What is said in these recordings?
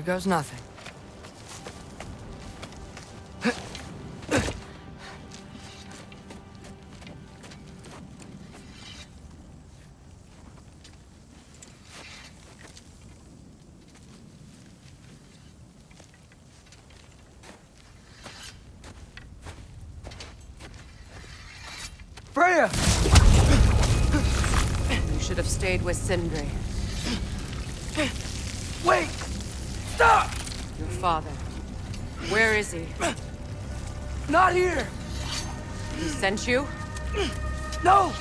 goes nothing. Freya! You should have stayed with Sindri. Wait! Stop! Your father. Where is he? Not here! He sent you? No!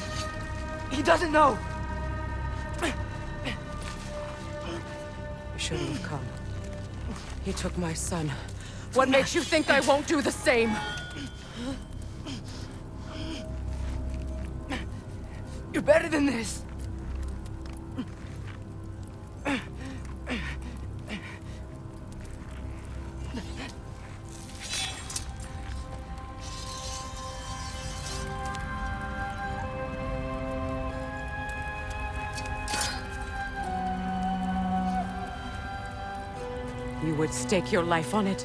He doesn't know! You shouldn't have come. He took my son. What makes you think I won't do the same? You're better than this! You would stake your life on it?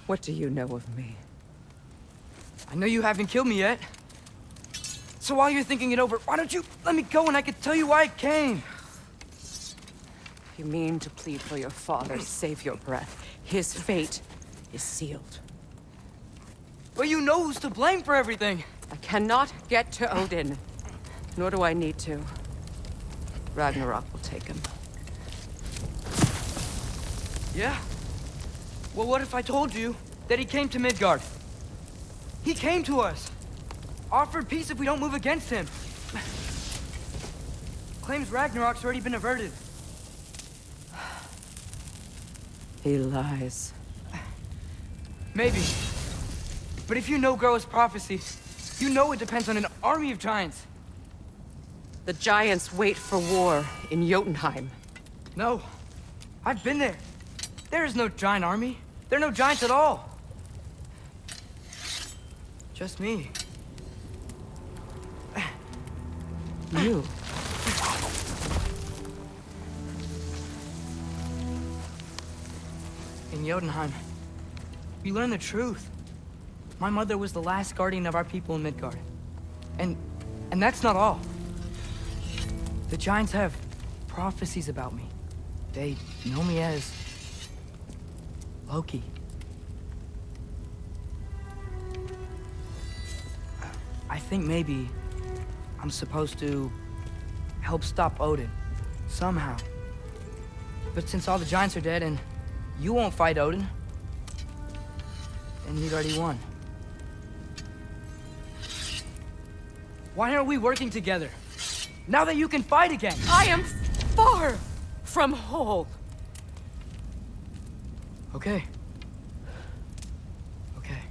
What do you know of me? I know you haven't killed me yet. So while you're thinking it over, why don't you let me go and I can tell you why I came? You mean to plead for your father, save your breath. His fate is sealed. But you know who's to blame for everything. I cannot get to Odin. Nor do I need to. Ragnarok will take him. Yeah? Well, what if I told you that he came to Midgard? He came to us. Offered peace if we don't move against him. Claims Ragnarok's already been averted. He lies. Maybe. But if you know Groa's prophecy, you know it depends on an army of giants. The giants wait for war in Jotunheim. No. I've been there. There is no giant army. There are no giants at all. Just me. You? In Jotunheim, we learn the truth. My mother was the last guardian of our people in Midgard. And that's not all. The giants have prophecies about me. They know me as Loki. I think maybe I'm supposed to help stop Odin, somehow. But since all the giants are dead and you won't fight Odin, then he'd already won. Why aren't we working together? Now that you can fight again! I am far from whole. Okay. Okay.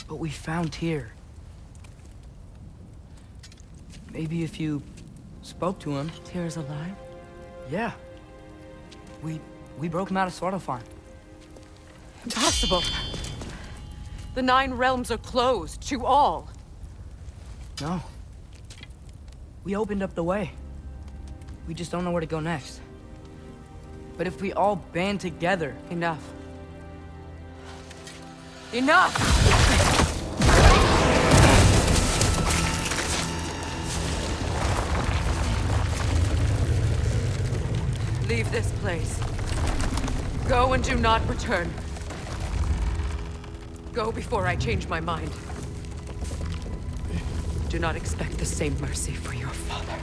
But we found Tyr. Maybe if you spoke to him... Tyr's alive? Yeah. We broke him out of Svartalfheim. Impossible. The 9 realms are closed to all. No. We opened up the way. We just don't know where to go next. But if we all band together... Enough. Enough! Leave this place. Go and do not return. Go before I change my mind. Do not expect the same mercy for your father.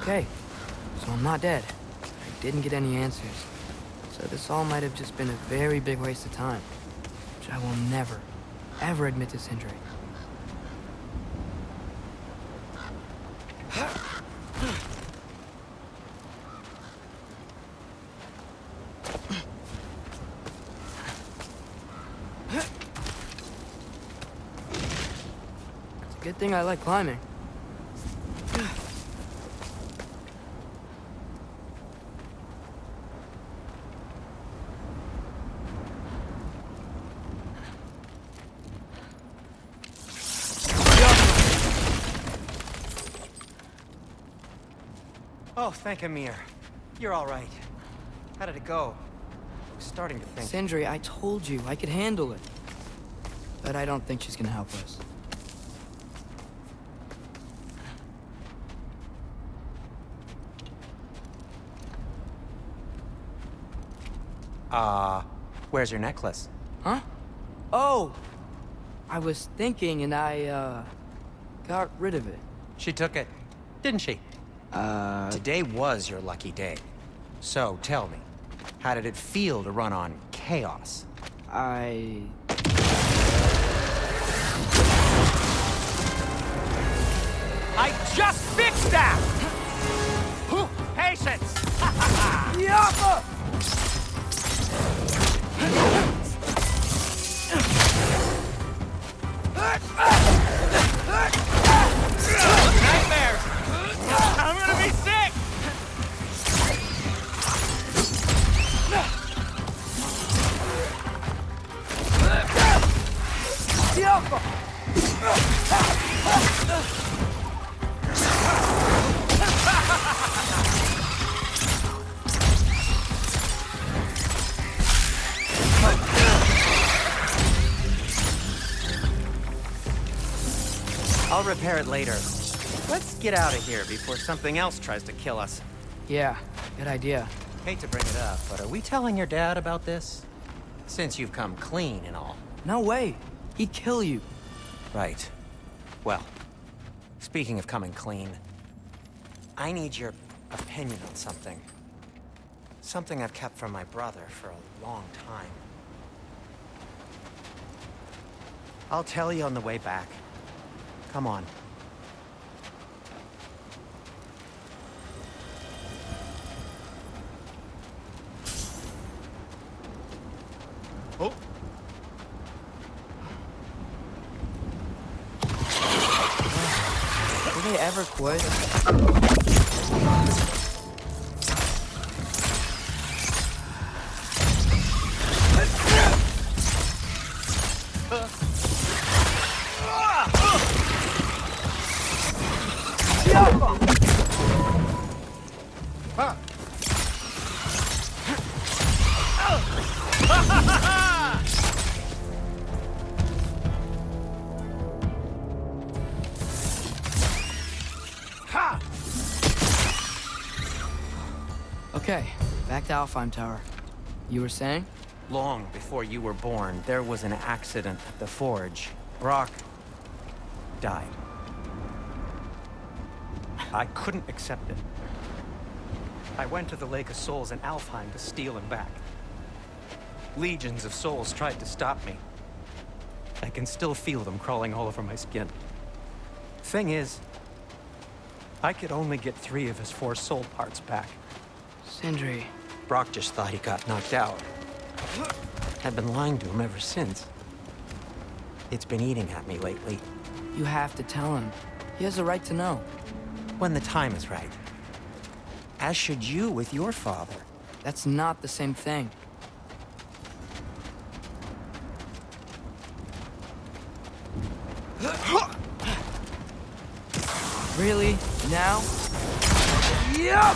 Okay, so I'm not dead. I didn't get any answers. So this all might have just been a very big waste of time, which I will never, ever admit to Sindri. It's a good thing I like climbing. Oh, thank Amir. You're all right. How did it go? I was starting to think... Sindri, I told you I could handle it. But I don't think she's gonna help us. Where's your necklace? Huh? Oh! I was thinking and I, got rid of it. She took it, didn't she? Today was your lucky day. So, tell me, how did it feel to run on chaos? I just fixed that! Patience! Yappa! Nightmares! I'm gonna be sick! I'll repair it later. Let's get out of here before something else tries to kill us. Yeah, good idea. Hate to bring it up, but are we telling your dad about this? Since you've come clean and all. No way. He'd kill you. Right. Well, speaking of coming clean, I need your opinion on something. Something I've kept from my brother for a long time. I'll tell you on the way back. Come on. Oh. Do they ever quit? Okay, back to Alfheim Tower. You were saying? Long before you were born, there was an accident at the forge. Brock died. I couldn't accept it. I went to the Lake of Souls in Alfheim to steal him back. Legions of souls tried to stop me. I can still feel them crawling all over my skin. Thing is, I could only get 3 of his 4 soul parts back. Sindri. Brock just thought he got knocked out. I've been lying to him ever since. It's been eating at me lately. You have to tell him. He has a right to know. When the time is right. As should you with your father. That's not the same thing. Really? Now? Yeah!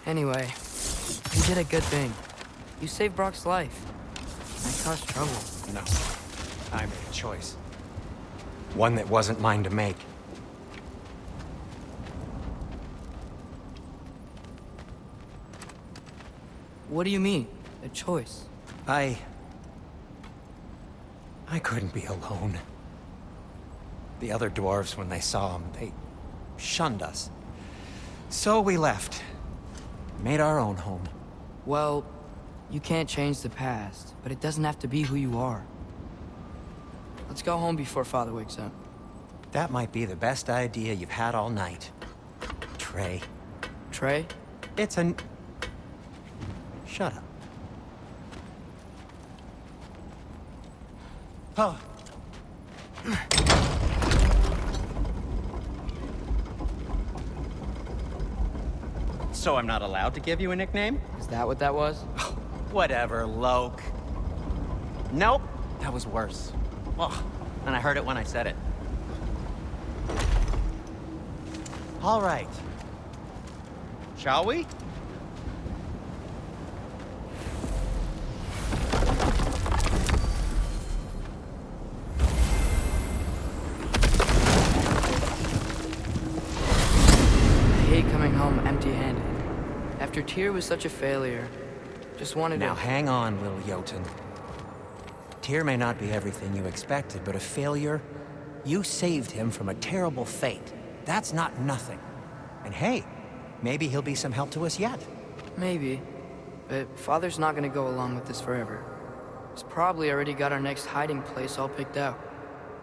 Anyway, you did a good thing. You saved Brock's life. That caused trouble. No. I made a choice. One that wasn't mine to make. What do you mean? A choice? I couldn't be alone. The other dwarves, when they saw him, they shunned us. So we left. Made our own home. Well, you can't change the past, but it doesn't have to be who you are. Let's go home before Father wakes up. That might be the best idea you've had all night. Trey. Trey? It's an... Shut up. Oh. So I'm not allowed to give you a nickname? Is that what that was? Whatever, Loke. Nope, that was worse. Oh, and I heard it when I said it. All right. Shall we? I hate coming home empty-handed. After Tyr was such a failure, just wanted Now to... hang on, little Jotun. Tyr may not be everything you expected, but a failure? You saved him from a terrible fate. That's not nothing. And hey, maybe he'll be some help to us yet. Maybe. But Father's not gonna go along with this forever. He's probably already got our next hiding place all picked out.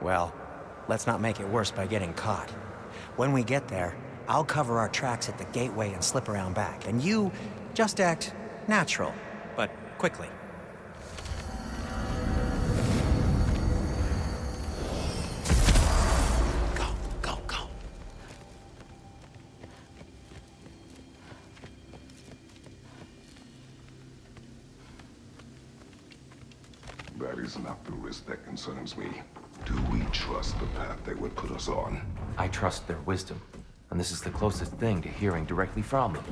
Well, let's not make it worse by getting caught. When we get there, I'll cover our tracks at the gateway and slip around back. And you just act natural, but quickly. Go, go, go. That is not the risk that concerns me. Do we trust the path they would put us on? I trust their wisdom, and this is the closest thing to hearing directly from them.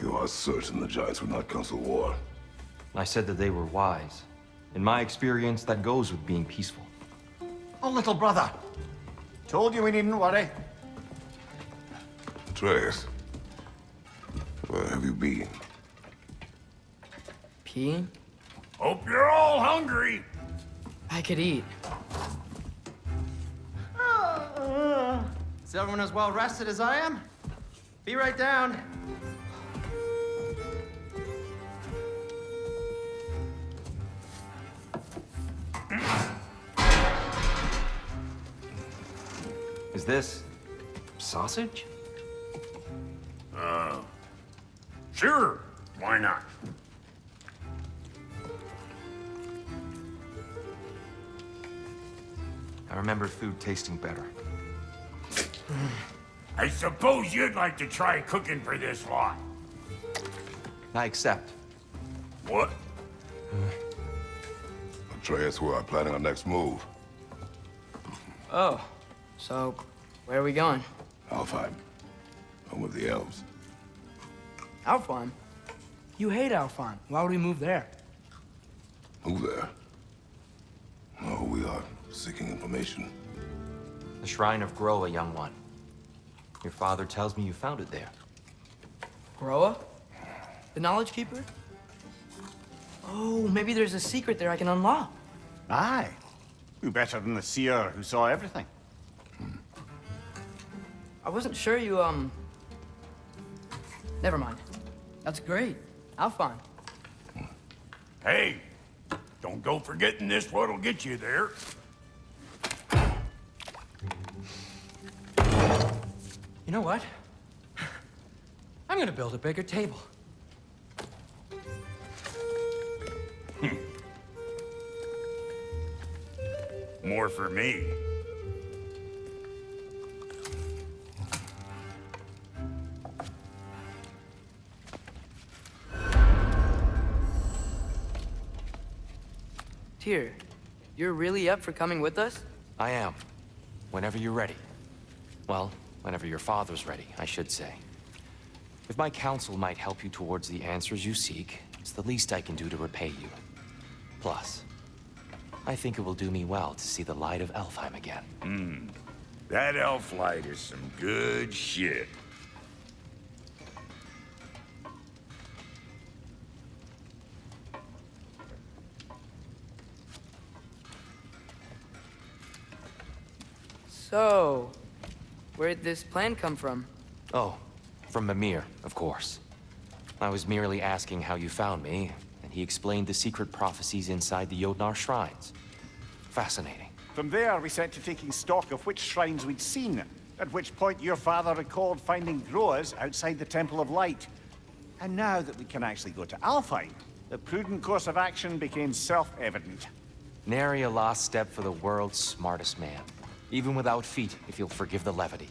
You are certain the Giants would not counsel war? I said that they were wise. In my experience, that goes with being peaceful. Oh, little brother. Told you we needn't worry. Atreus, where have you been? Peeing? Hope you're all hungry. I could eat. Is everyone as well rested as I am? Be right down. Is this sausage? Sure. Why not? I remember food tasting better. I suppose you'd like to try cooking for this lot. I accept. What? Atreus, we are planning our next move. Oh, so where are we going? Alfheim. Home of the elves. Alfheim? You hate Alfheim. Why would we move there? Who there? No, we are seeking information. The Shrine of Groa, young one. Your father tells me you found it there. Groa? The Knowledge Keeper? Oh, maybe there's a secret there I can unlock. Aye. Who better than the seer who saw everything? I wasn't sure you, Never mind. That's great. Alfheim. Hey, don't go forgetting this what'll get you there. You know what? I'm gonna build a bigger table. More for me. Tyr, you're really up for coming with us? I am. Whenever you're ready. Well, whenever your father's ready, I should say. If my counsel might help you towards the answers you seek, it's the least I can do to repay you. Plus, I think it will do me well to see the light of Elfheim again. That elf light is some good shit. So, where'd this plan come from? Oh, from Mimir, of course. I was merely asking how you found me, and he explained the secret prophecies inside the Jotnar shrines. Fascinating. From there, we set to taking stock of which shrines we'd seen, at which point your father recalled finding Groas outside the Temple of Light. And now that we can actually go to Alfheim, the prudent course of action became self-evident. Nary a lost step for the world's smartest man. Even without feet, if you'll forgive the levity.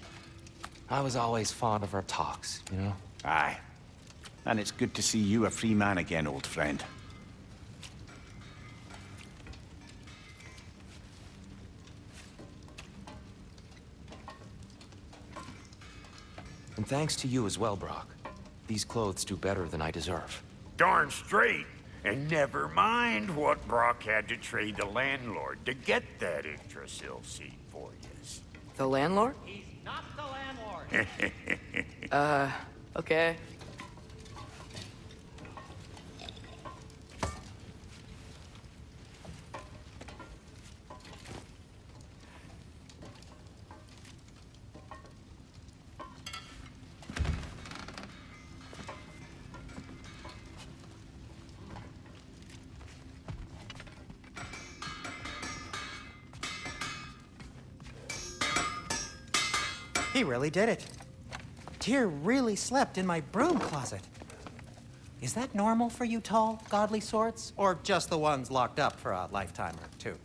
I was always fond of our talks, you know? Aye. And it's good to see you a free man again, old friend. And thanks to you as well, Brock. These clothes do better than I deserve. Darn straight. And never mind what Brock had to trade the landlord to get that Yggdrasil seed for you. The landlord? He's not the landlord. Okay. He really did it. Tyr really slept in my broom closet. Is that normal for you tall, godly sorts? Or just the ones locked up for a lifetime or two?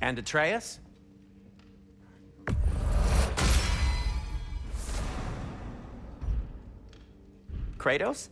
And Atreus? Kratos?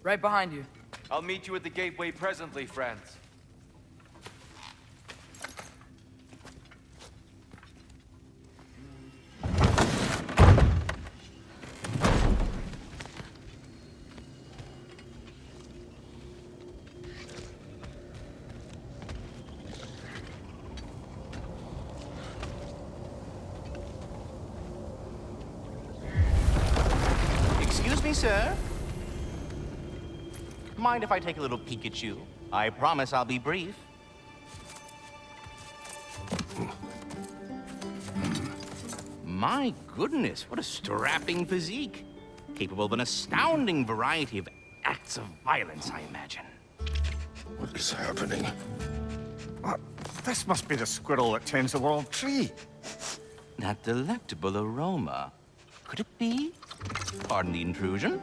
Right behind you. I'll meet you at the gateway presently, friends. Excuse me, sir? Mind if I take a little peek at you? I promise I'll be brief. My goodness, what a strapping physique. Capable of an astounding variety of acts of violence, I imagine. What is happening? This must be the squirrel that tends the world tree. That delectable aroma. Could it be? Pardon the intrusion.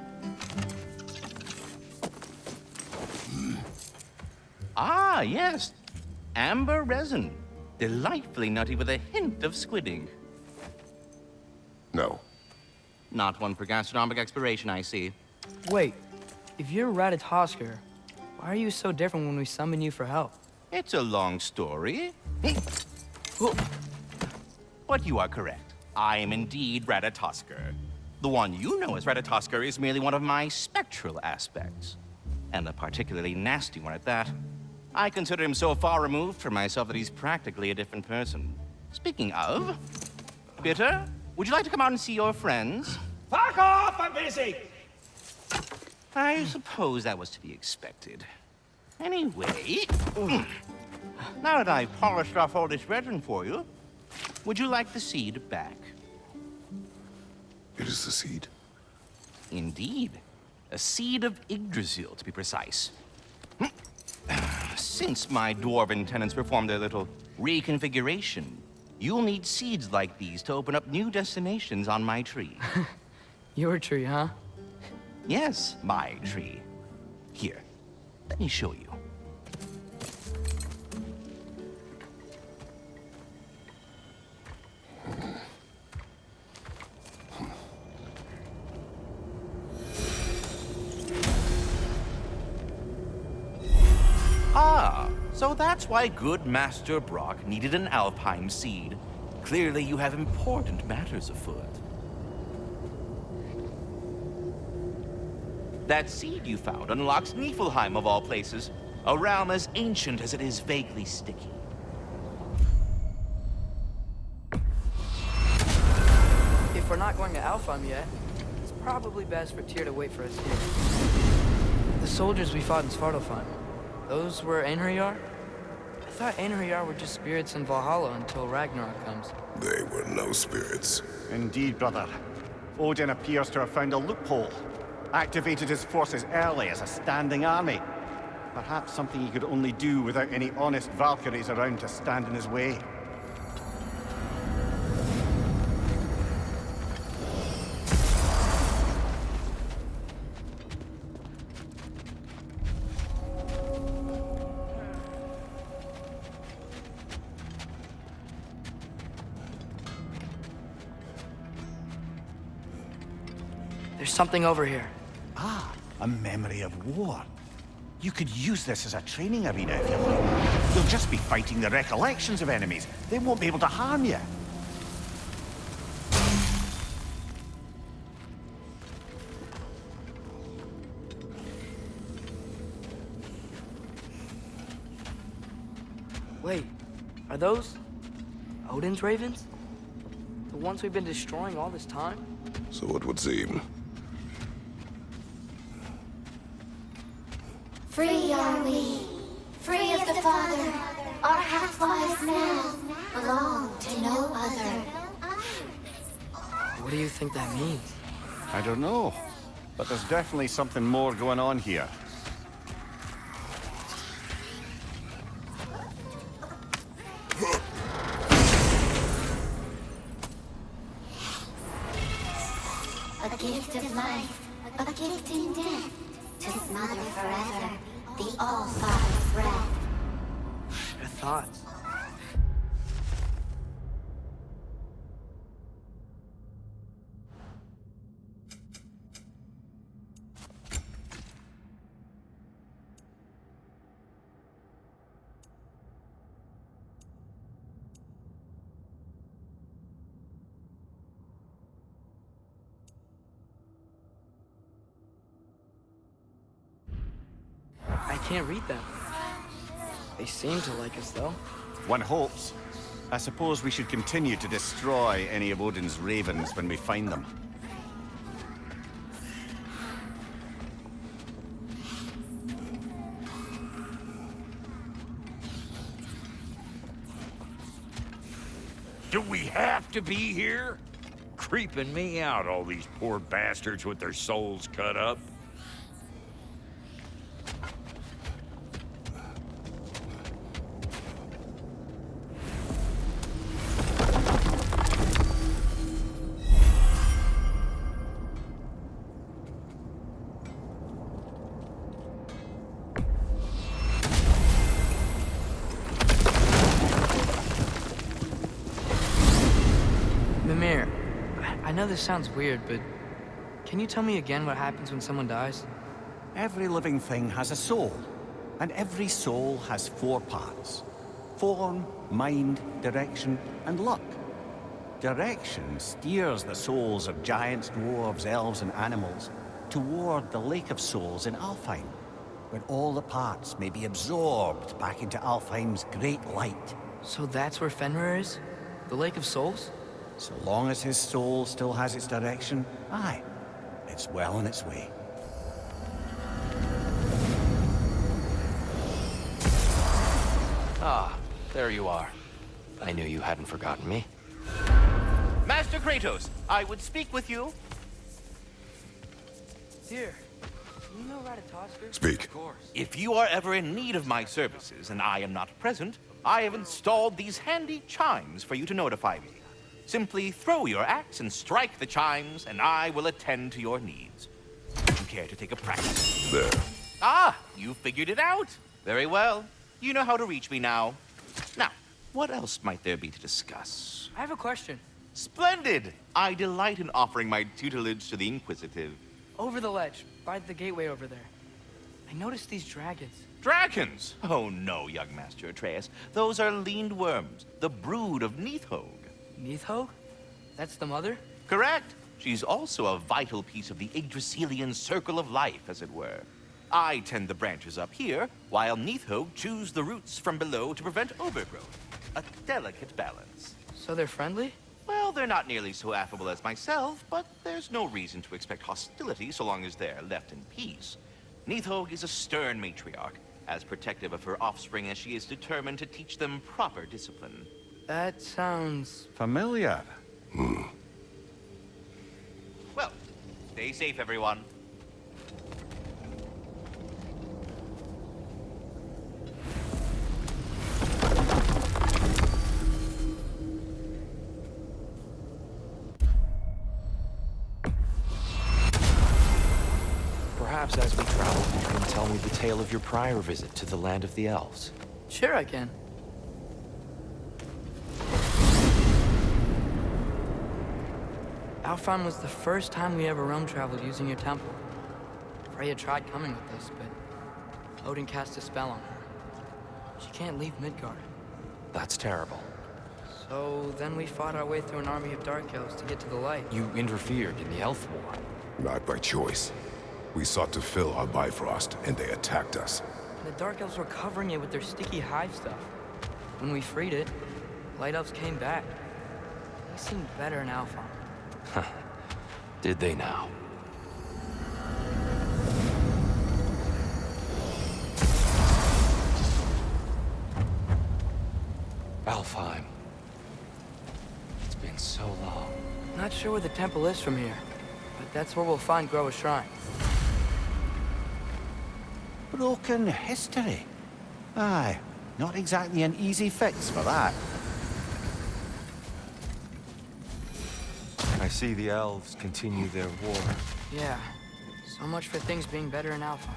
Ah, yes. Amber resin. Delightfully nutty with a hint of squid ink. No. Not one for gastronomic exploration, I see. Wait, if you're Ratatoskr, why are you so different when we summon you for help? It's a long story. But you are correct. I am indeed Ratatoskr. The one you know as Ratatoskr is merely one of my spectral aspects. And a particularly nasty one at that. I consider him so far removed from myself that he's practically a different person. Speaking of, Bitter, would you like to come out and see your friends? Fuck off! I'm busy! I suppose that was to be expected. Anyway, now that I've polished off all this resin for you, would you like the seed back? It is the seed. Indeed. A seed of Yggdrasil, to be precise. Since my dwarven tenants performed their little reconfiguration, you'll need seeds like these to open up new destinations on my tree. Your tree, huh? Yes, my tree. Here, let me show you. Ah, so that's why good Master Brock needed an Alfheim seed. Clearly you have important matters afoot. That seed you found unlocks Niflheim of all places, a realm as ancient as it is vaguely sticky. If we're not going to Alfheim yet, it's probably best for Tyr to wait for us here. The soldiers we fought in Svartalfheim, those were Einherjar? I thought Einherjar were just spirits in Valhalla until Ragnarok comes. They were no spirits. Indeed, brother. Odin appears to have found a loophole. Activated his forces early as a standing army. Perhaps something he could only do without any honest Valkyries around to stand in his way. There's something over here. Ah, a memory of war. You could use this as a training arena if you like. You'll just be fighting the recollections of enemies. They won't be able to harm you. Wait, are those Odin's ravens? The ones we've been destroying all this time? So it would seem. Free are we, free of the Father. Our half-lives now belong to no other. What do you think that means? I don't know, but there's definitely something more going on here. A gift of life, a gift in death, to smother forever the All-Father's breath. Your thoughts. I can't read them. They seem to like us, though. One hopes. I suppose we should continue to destroy any of Odin's ravens when we find them. Do we have to be here? Creeping me out, all these poor bastards with their souls cut up. Mimir, I know this sounds weird, but can you tell me again what happens when someone dies? Every living thing has a soul, and every soul has 4 parts. Form, mind, direction, and luck. Direction steers the souls of giants, dwarves, elves, and animals toward the Lake of Souls in Alfheim, where all the parts may be absorbed back into Alfheim's great light. So that's where Fenrir is? The Lake of Souls? So long as his soul still has its direction, aye, it's well on its way. Ah, there you are. I knew you hadn't forgotten me. Master Kratos, I would speak with you. Here. You know Ratatosker? Speak. Of course. If you are ever in need of my services and I am not present, I have installed these handy chimes for you to notify me. Simply throw your axe and strike the chimes, and I will attend to your needs. Would you care to take a practice? There. Ah, you figured it out. Very well. You know how to reach me now. Now, what else might there be to discuss? I have a question. Splendid! I delight in offering my tutelage to the inquisitive. Over the ledge, by the gateway over there. I noticed these dragons. Dragons? Oh no, young Master Atreus. Those are leaned worms, the brood of Neithog. Neithog? That's the mother? Correct. She's also a vital piece of the Yggdrasilian circle of life, as it were. I tend the branches up here, while Neithog chews the roots from below to prevent overgrowth. A delicate balance. So they're friendly? Well, they're not nearly so affable as myself, but there's no reason to expect hostility so long as they're left in peace. Neithog is a stern matriarch, as protective of her offspring as she is determined to teach them proper discipline. That sounds... Familiar. Well, stay safe, everyone. Perhaps as we travel, you can tell me the tale of your prior visit to the land of the elves. Sure I can. Alfheim was the first time we ever realm traveled using your temple. Freya tried coming with us, but Odin cast a spell on her. She can't leave Midgard. That's terrible. So then we fought our way through an army of dark elves to get to the light. You interfered in the Elf War. Not by choice. We sought to fill our Bifrost, and they attacked us. The dark elves were covering it with their sticky hive stuff. When we freed it, light elves came back. They seemed better in Alfheim. Did they now? Alfheim. It's been so long. Not sure where the temple is from here, but that's where we'll find Groa's shrine. Broken history. Aye, not exactly an easy fix for that. I see the elves continue their war. Yeah, so much for things being better in Alpha.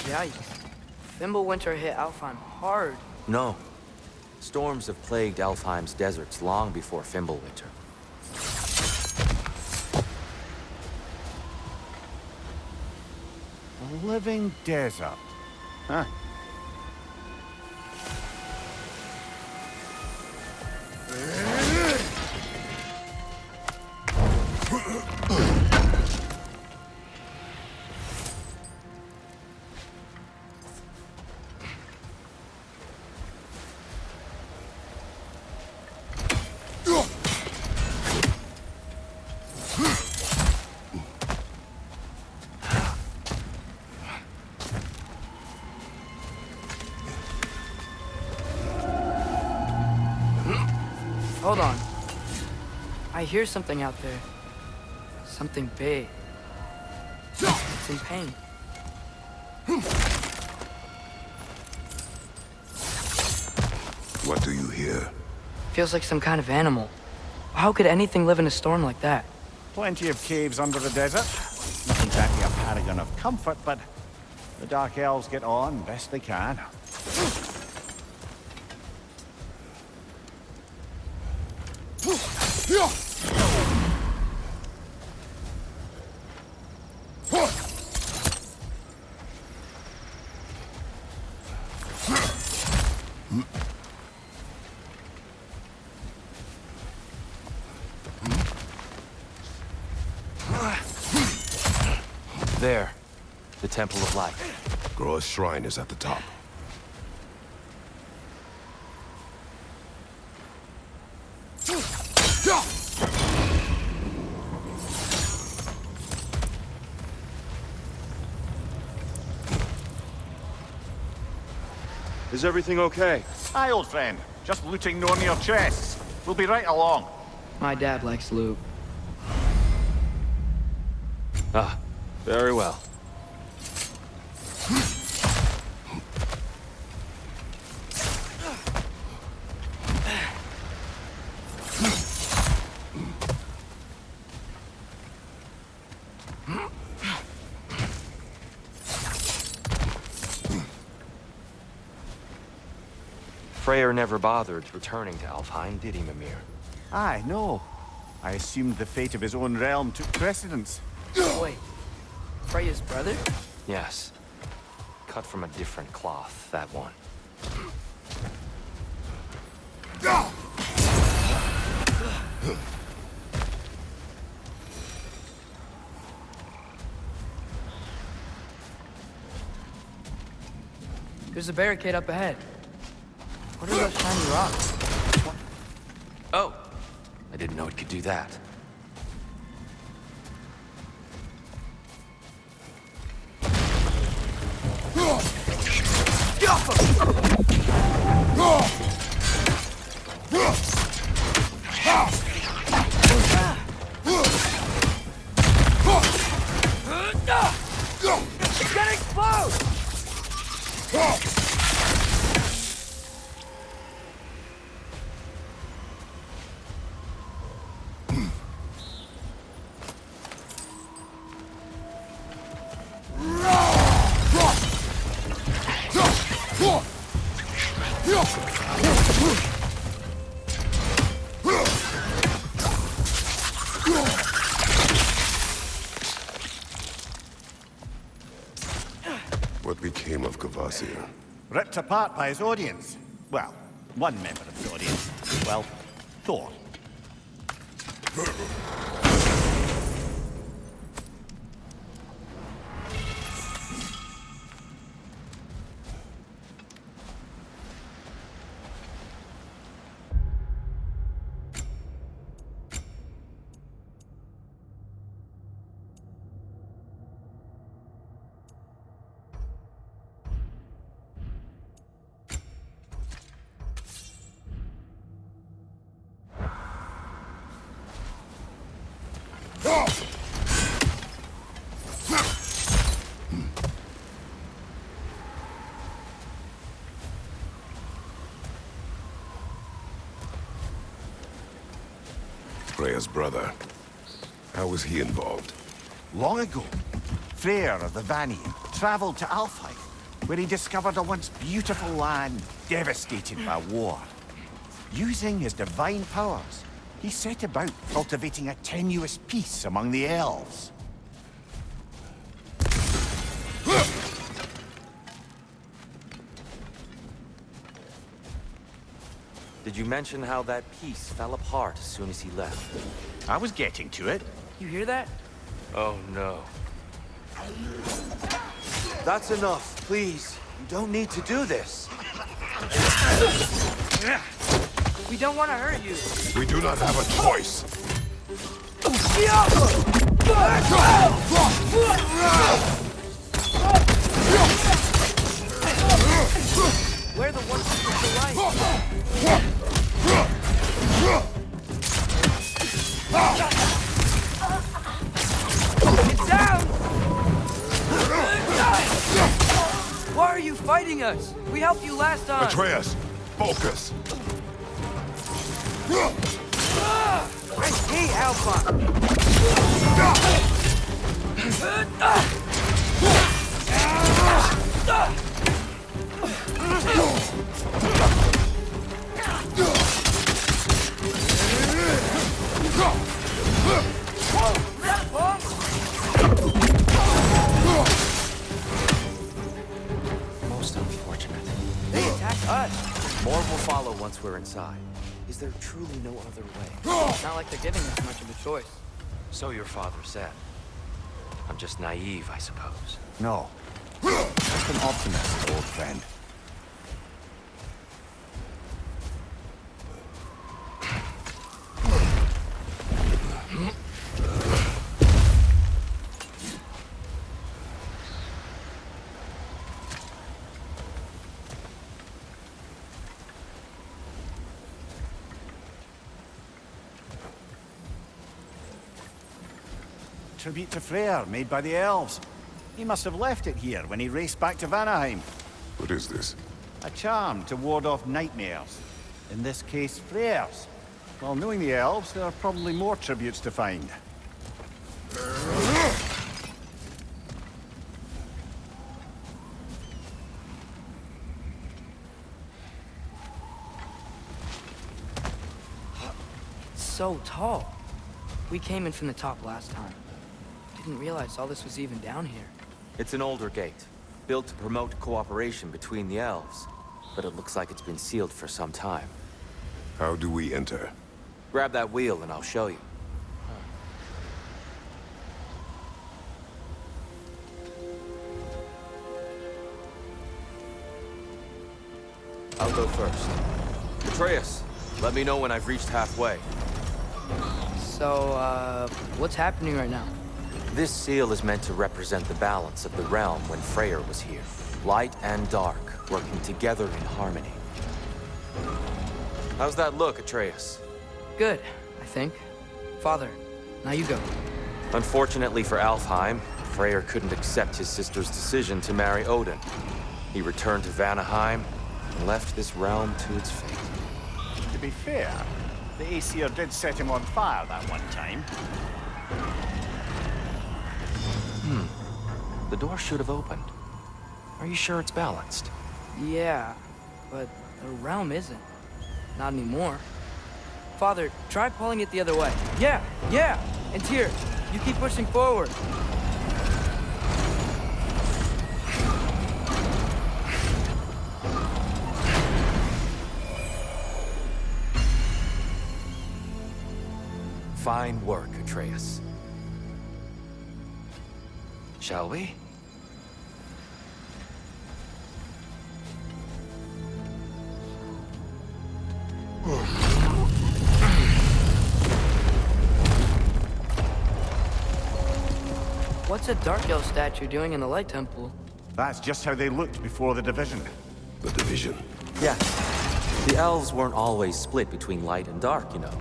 Yikes. Fimbulwinter hit Alfheim hard. No. Storms have plagued Alfheim's deserts long before Fimbulwinter. A living desert. Huh. Hold on. I hear something out there. Something big. It's in pain. What do you hear? Feels like some kind of animal. How could anything live in a storm like that? Plenty of caves under the desert. Not exactly a paragon of comfort, but the Dark Elves get on best they can. There. The Temple of Light. Groa's shrine is at the top. Is everything okay? Aye, old friend. Just looting Nornir chests. We'll be right along. My dad likes loot. Ah, very well. Freyr never bothered returning to Alfheim, did he, Mimir? Aye, no. I assumed the fate of his own realm took precedence. Wait, Freya's brother? Yes. Cut from a different cloth, that one. There's a barricade up ahead. What are those shiny rocks? What? Oh! I didn't know it could do that. It's gonna explode! What became of Kvasir? Ripped apart by his audience. Well, one member of his audience. Well, Thor. Freya's brother. How was he involved? Long ago, Freyr of the Vanir traveled to Alfheim, where he discovered a once beautiful land devastated by war. Using his divine powers, he set about cultivating a tenuous peace among the elves. Did you mention how that piece fell apart as soon as he left? I was getting to it. You hear that? Oh, no. That's enough, please. You don't need to do this. We don't want to hurt you. We do not have a choice. We're the ones who took the light. Get down! Why are you fighting us? We helped you last time. Atreus, focus. I hate Alpha. Most unfortunate. They attacked us. More will follow once we're inside. Is there truly no other way? It's not like they're giving us much of a choice. So your father said. I'm just naive, I suppose. No. Just an optimist, old friend. tribute to Freyr made by the elves. He must have left it here when he raced back to Vanaheim. What is this? A charm to ward off nightmares. In this case, Freyr's. Well, knowing the elves, there are probably more tributes to find. So tall. We came in from the top last time. Didn't realize all this was even down here. It's an older gate, built to promote cooperation between the elves. But it looks like it's been sealed for some time. How do we enter? Grab that wheel and I'll show you. I'll go first. Atreus, let me know when I've reached halfway. So, what's happening right now? This seal is meant to represent the balance of the realm when Freyr was here. Light and dark, working together in harmony. How's that look, Atreus? Good, I think. Father, now you go. Unfortunately for Alfheim, Freyr couldn't accept his sister's decision to marry Odin. He returned to Vanaheim and left this realm to its fate. To be fair, the Aesir did set him on fire that one time. The door should have opened. Are you sure it's balanced? Yeah, but the realm isn't. Not anymore. Father, try pulling it the other way. Yeah! And Tyr, you keep pushing forward. Fine work, Atreus. Shall we? What's a Dark Elf statue doing in the Light Temple? That's just how they looked before the division. The division. Yeah. The elves weren't always split between light and dark, you know.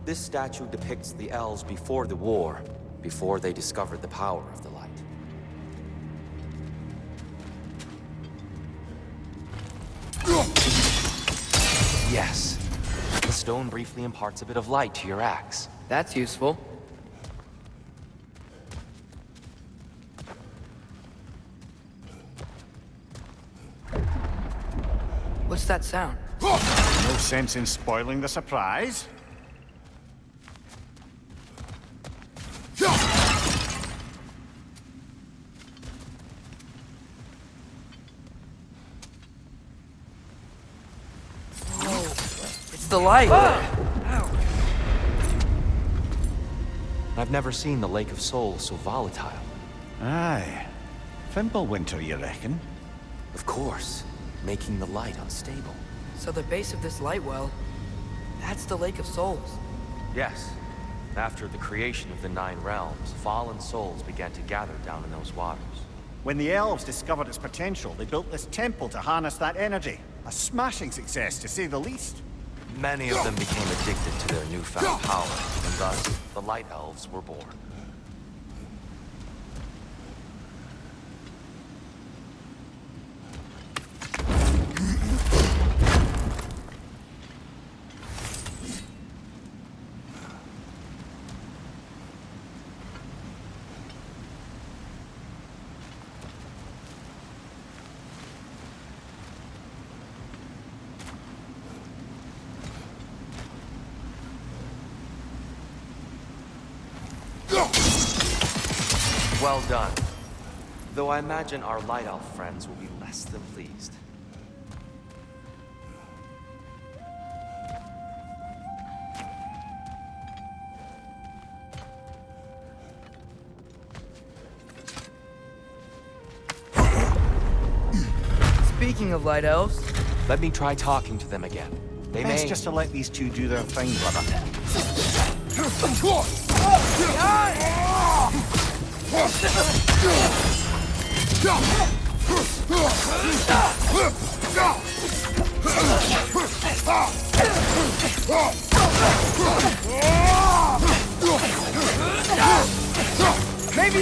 This statue depicts the elves before the war, before they discovered the power of the light. Yes. The stone briefly imparts a bit of light to your axe. That's useful. What's that sound? No sense in spoiling the surprise. It's the light! I've never seen the Lake of Souls so volatile. Aye. Fimbulwinter, you reckon? Of course, making the light unstable. So the base of this light well, that's the Lake of Souls. Yes. After the creation of the Nine Realms, fallen souls began to gather down in those waters. When the elves discovered its potential, they built this temple to harness that energy. A smashing success, to say the least. Many of them became addicted to their newfound power, and thus, the Light Elves were born. Well done. Though I imagine our Light Elf friends will be less than pleased. Speaking of Light Elves... Let me try talking to them again. They Best may... just to let these two do their thing, brother.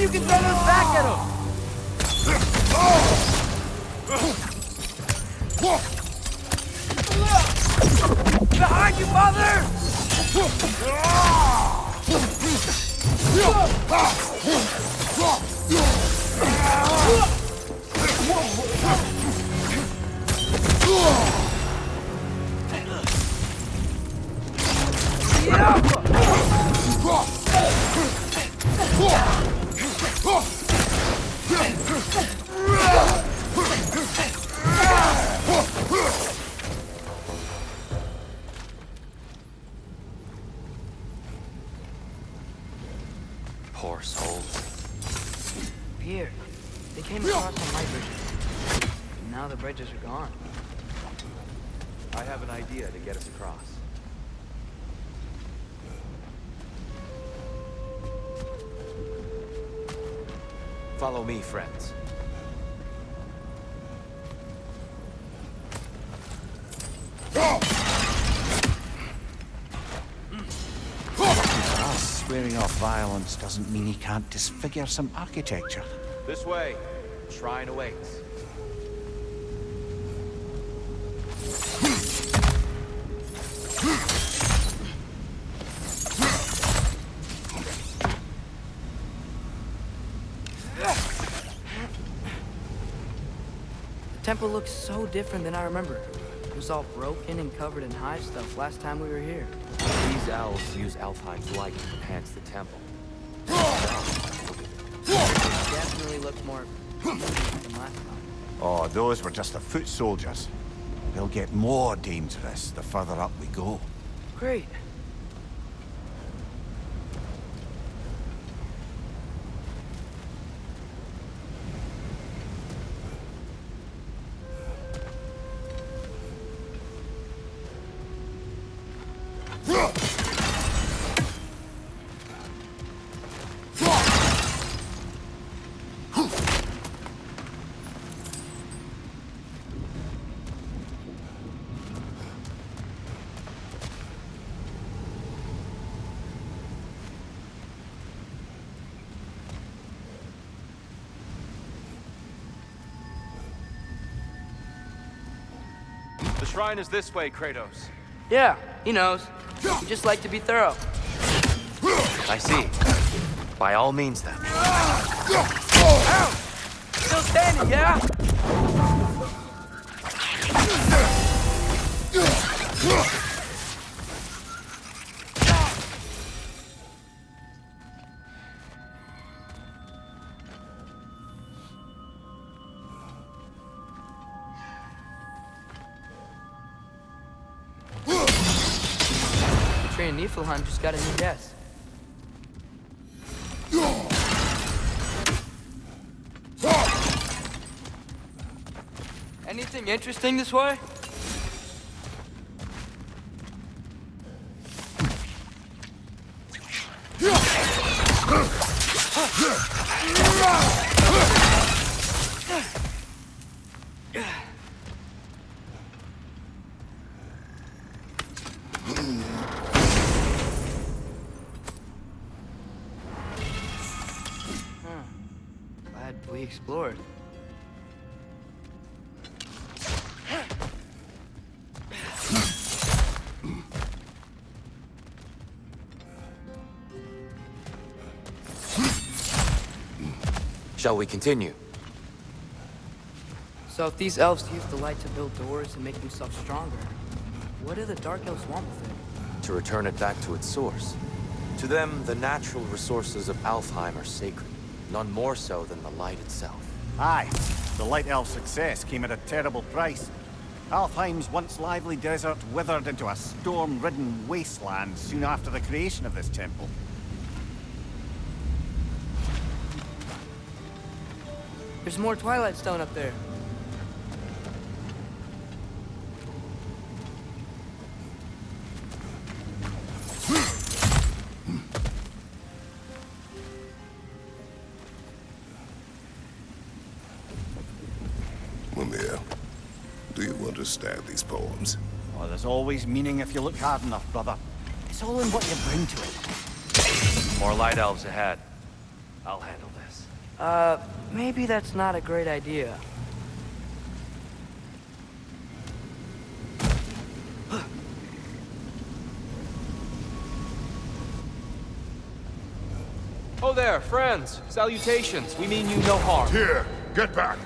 you can throw those back at him! Behind you, mother! Poor souls. Pierre, they came across on my bridges. Now the bridges are gone. I have an idea to get us across. Follow me, friends. Us swearing off violence doesn't mean he can't disfigure some architecture. This way. Shrine awaits. The temple looks so different than I remember. It was all broken and covered in hive stuff last time we were here. These elves use Alfheim's light to enhance the temple. It definitely looks more than last time. Oh, those were just the foot soldiers. They'll get more dangerous the further up we go. Great. The shrine is this way, Kratos. Yeah, he knows. We just like to be thorough. I see. By all means, then. Ow! Still standing, yeah? Tree and Niflheim just got a new desk. Anything interesting this way? Glad we explored. Shall we continue? So if these elves use the light to build doors and make themselves stronger, what do the Dark Elves want with it? To return it back to its source. To them, the natural resources of Alfheim are sacred, none more so than the light itself. Aye, the Light Elf's success came at a terrible price. Alfheim's once lively desert withered into a storm-ridden wasteland soon after the creation of this temple. There's more Twilight Stone up there. Mimir, do you understand these poems? Oh, there's always meaning if you look hard enough, brother. It's all in what you bring to it. More light elves ahead. I'll handle this. Maybe that's not a great idea. Oh there, friends. Salutations. We mean you no harm. Here, get back.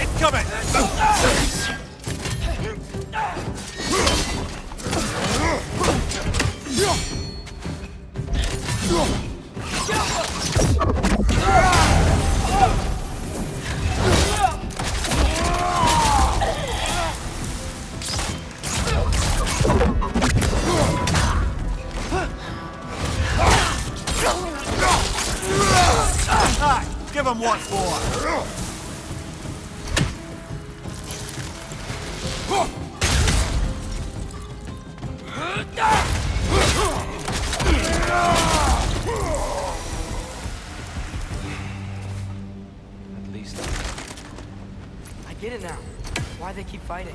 It's coming! Give him what for! At least... I get it now. Why they keep fighting.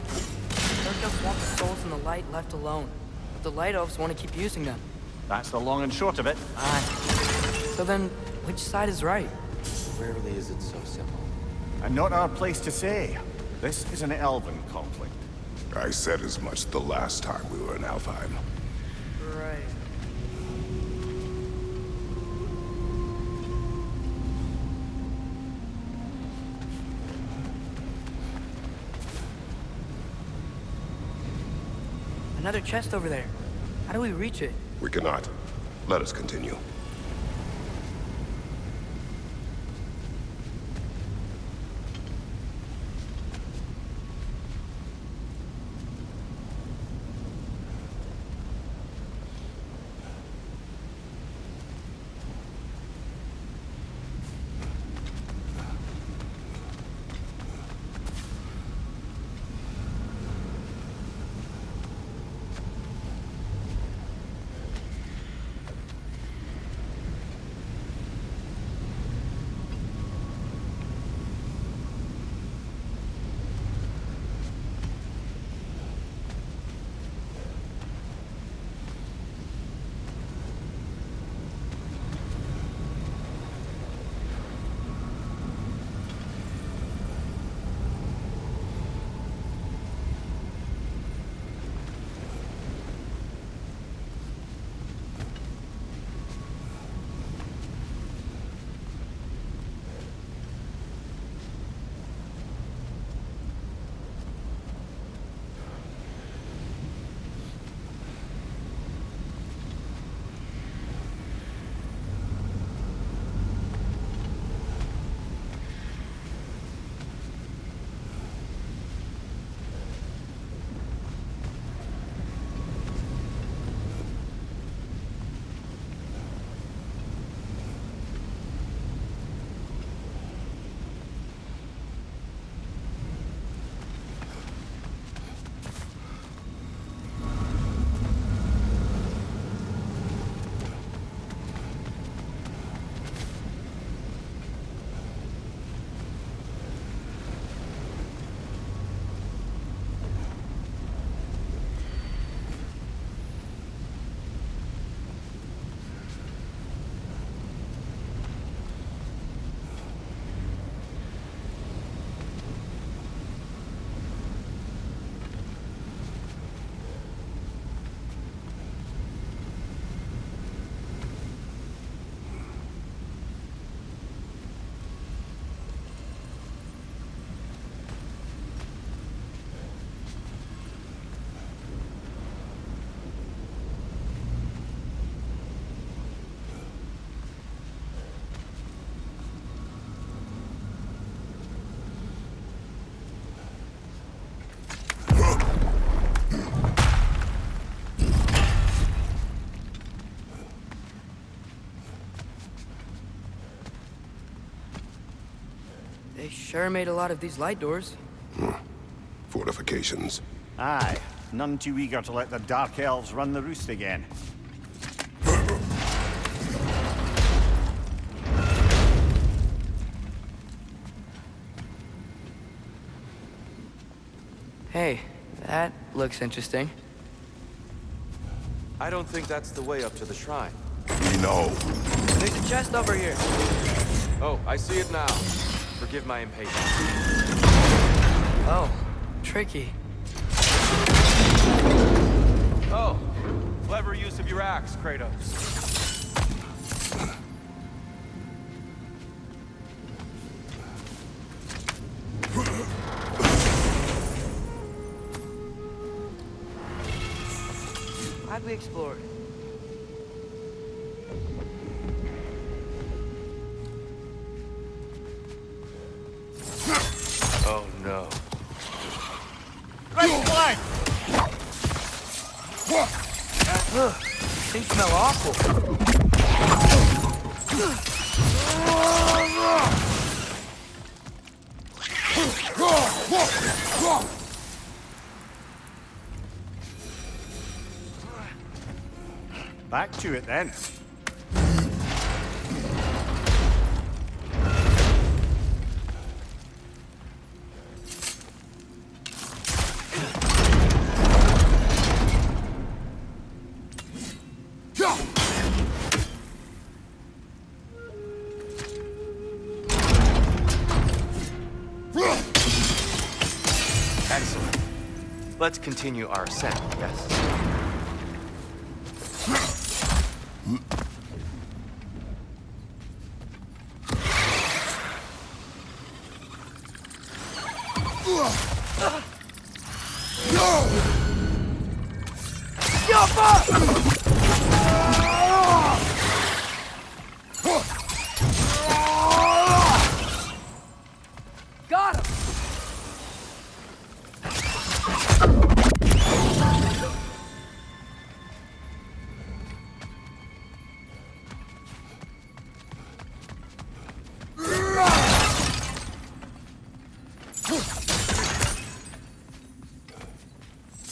Dark elves want the souls in the light left alone. But the light elves want to keep using them. That's the long and short of it. So then, which side is right? Rarely is it so simple. And not our place to say. This is an elven conflict. I said as much the last time we were in Alfheim. Right. Another chest over there. How do we reach it? We cannot. Let us continue. They sure made a lot of these light doors. Fortifications. Aye, none too eager to let the Dark Elves run the roost again. Hey, that looks interesting. I don't think that's the way up to the shrine. We know. There's a chest over here. Oh, I see it now. Forgive my impatience. Oh, tricky. Oh, clever use of your axe, Kratos. Glad we explored. Oh no. Right flank! Ugh, things smell awful. Back to it then. Excellent. Let's continue our ascent, yes? Got him!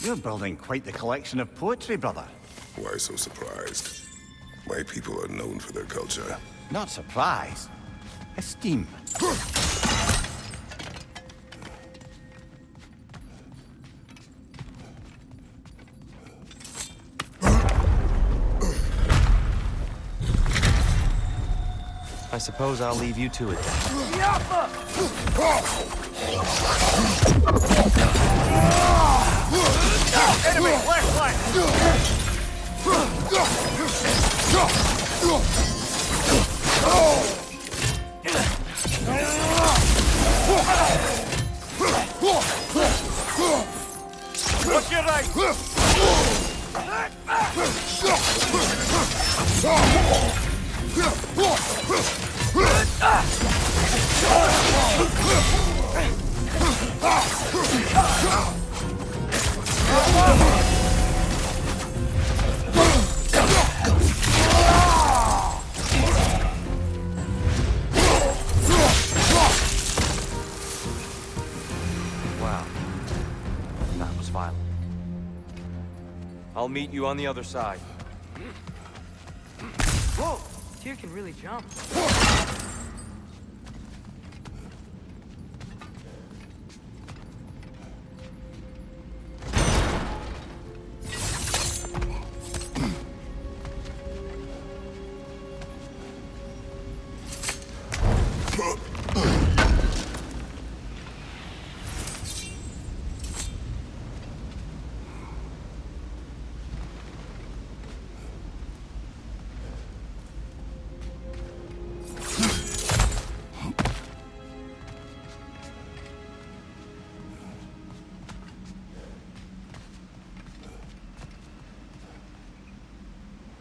You're building quite the collection of poetry, brother. Why so surprised? My people are known for their culture. Not surprised. Esteem. I suppose I'll leave you to it then. Enemy, left flank! Look your right! Wow. That was violent. I'll meet you on the other side. Whoa, Tyr can really jump.